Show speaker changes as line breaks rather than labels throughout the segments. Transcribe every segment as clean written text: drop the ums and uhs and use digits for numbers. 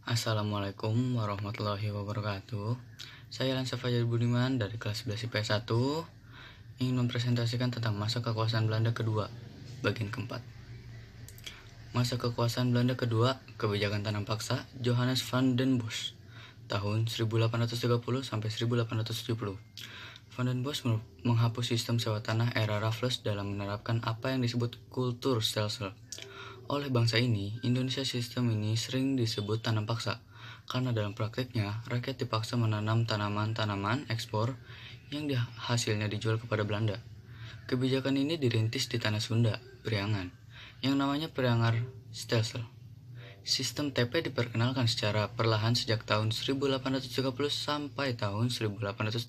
Assalamualaikum warahmatullahi wabarakatuh. Saya Lansa Fajar Budiman dari kelas 11 IPS 1 ingin mempresentasikan tentang masa kekuasaan Belanda kedua, bagian keempat. Masa kekuasaan Belanda kedua, kebijakan tanam paksa, Johannes van den Bosch, tahun 1830 sampai 1870. Van den Bosch menghapus sistem sewa tanah era Raffles dalam menerapkan apa yang disebut Kulturstelsel. Oleh bangsa ini, Indonesia sistem ini sering disebut tanam paksa, karena dalam prakteknya, rakyat dipaksa menanam tanaman-tanaman ekspor yang hasilnya dijual kepada Belanda. Kebijakan ini dirintis di tanah Sunda, Priangan, yang namanya Priangar Stelsel. Sistem TP diperkenalkan secara perlahan sejak tahun 1830 sampai tahun 1835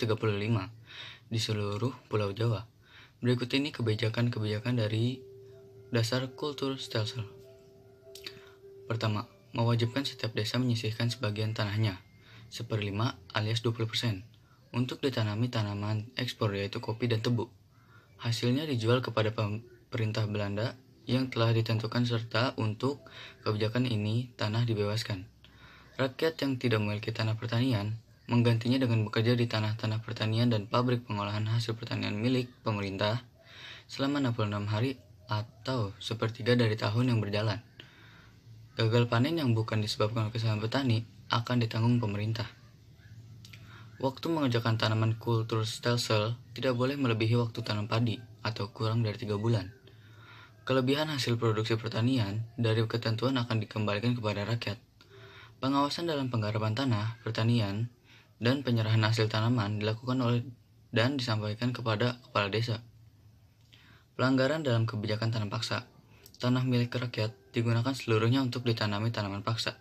di seluruh Pulau Jawa. Berikut ini kebijakan-kebijakan dari dasar Kulturstelsel. Pertama, mewajibkan setiap desa menyisihkan sebagian tanahnya, 1/5 alias 20%, untuk ditanami tanaman ekspor yaitu kopi dan tebu. Hasilnya dijual kepada pemerintah Belanda yang telah ditentukan serta untuk kebijakan ini tanah dibebaskan. Rakyat yang tidak memiliki tanah pertanian menggantinya dengan bekerja di tanah-tanah pertanian dan pabrik pengolahan hasil pertanian milik pemerintah selama 66 hari atau sepertiga dari tahun yang berjalan. Gagal panen yang bukan disebabkan kesalahan petani akan ditanggung pemerintah. Waktu mengerjakan tanaman Kulturstelsel tidak boleh melebihi waktu tanam padi atau kurang dari 3 bulan. Kelebihan hasil produksi pertanian dari ketentuan akan dikembalikan kepada rakyat. Pengawasan dalam penggarapan tanah, pertanian, dan penyerahan hasil tanaman dilakukan oleh dan disampaikan kepada kepala desa. Pelanggaran dalam kebijakan tanam paksa. Tanah milik rakyat digunakan seluruhnya untuk ditanami tanaman paksa.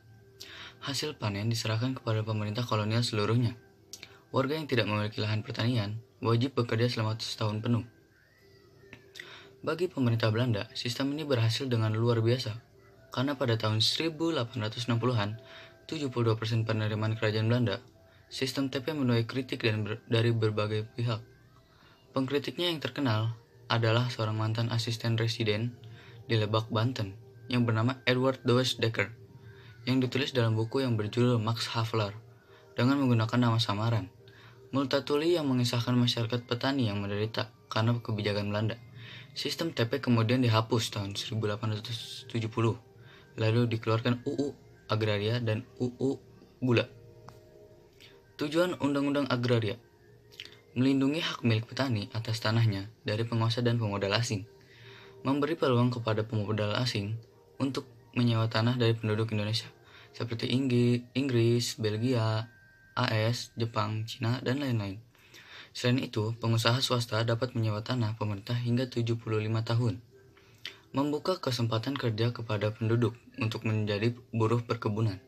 Hasil panen diserahkan kepada pemerintah kolonial seluruhnya. Warga yang tidak memiliki lahan pertanian wajib bekerja selama setahun penuh. Bagi pemerintah Belanda, sistem ini berhasil dengan luar biasa, karena pada tahun 1860-an, 72% penerimaan kerajaan Belanda, sistem TP menuai kritik dari berbagai pihak. Pengkritiknya yang terkenal adalah seorang mantan asisten residen di Lebak, Banten, yang bernama Edward Dewes Dekker, yang ditulis dalam buku yang berjudul Max Havelaar, dengan menggunakan nama samaran. Multatuli yang mengisahkan masyarakat petani yang menderita karena kebijakan Belanda. Sistem TP kemudian dihapus tahun 1870, lalu dikeluarkan UU Agraria dan UU Gula. Tujuan Undang-Undang Agraria: melindungi hak milik petani atas tanahnya dari penguasa dan pemodal asing, memberi peluang kepada pemodal asing untuk menyewa tanah dari penduduk Indonesia, seperti Inggris, Belgia, AS, Jepang, Cina, dan lain-lain. Selain itu, pengusaha swasta dapat menyewa tanah pemerintah hingga 75 tahun. Membuka kesempatan kerja kepada penduduk untuk menjadi buruh perkebunan.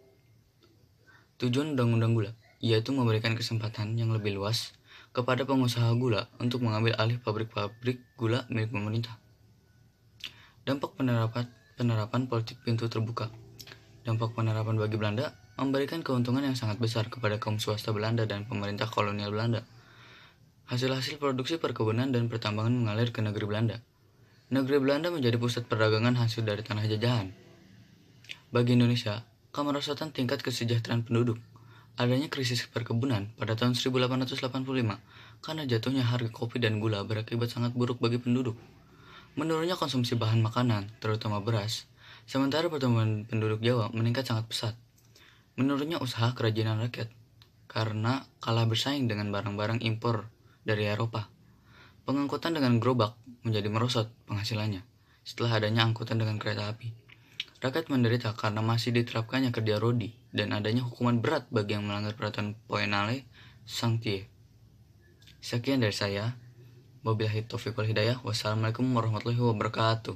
Tujuan Undang-Undang Gula, yaitu memberikan kesempatan yang lebih luas kepada pengusaha gula untuk mengambil alih pabrik-pabrik gula milik pemerintah. Dampak penerapan politik pintu terbuka. Dampak penerapan bagi Belanda memberikan keuntungan yang sangat besar kepada kaum swasta Belanda dan pemerintah kolonial Belanda. Hasil-hasil produksi perkebunan dan pertambangan mengalir ke negeri Belanda. Negeri Belanda menjadi pusat perdagangan hasil dari tanah jajahan. Bagi Indonesia, kemerosotan tingkat kesejahteraan penduduk. Adanya krisis perkebunan pada tahun 1885 karena jatuhnya harga kopi dan gula berakibat sangat buruk bagi penduduk. Menurunnya konsumsi bahan makanan, terutama beras, sementara pertumbuhan penduduk Jawa meningkat sangat pesat. Menurunnya usaha kerajinan rakyat karena kalah bersaing dengan barang-barang impor dari Eropa. Pengangkutan dengan gerobak menjadi merosot penghasilannya setelah adanya angkutan dengan kereta api. Rakyat menderita karena masih diterapkannya kerja rodi dan adanya hukuman berat bagi yang melanggar peraturan Poenale Sanctie. Sekian dari saya. Wabillahi taufiq wal hidayah. Wassalamualaikum warahmatullahi wabarakatuh.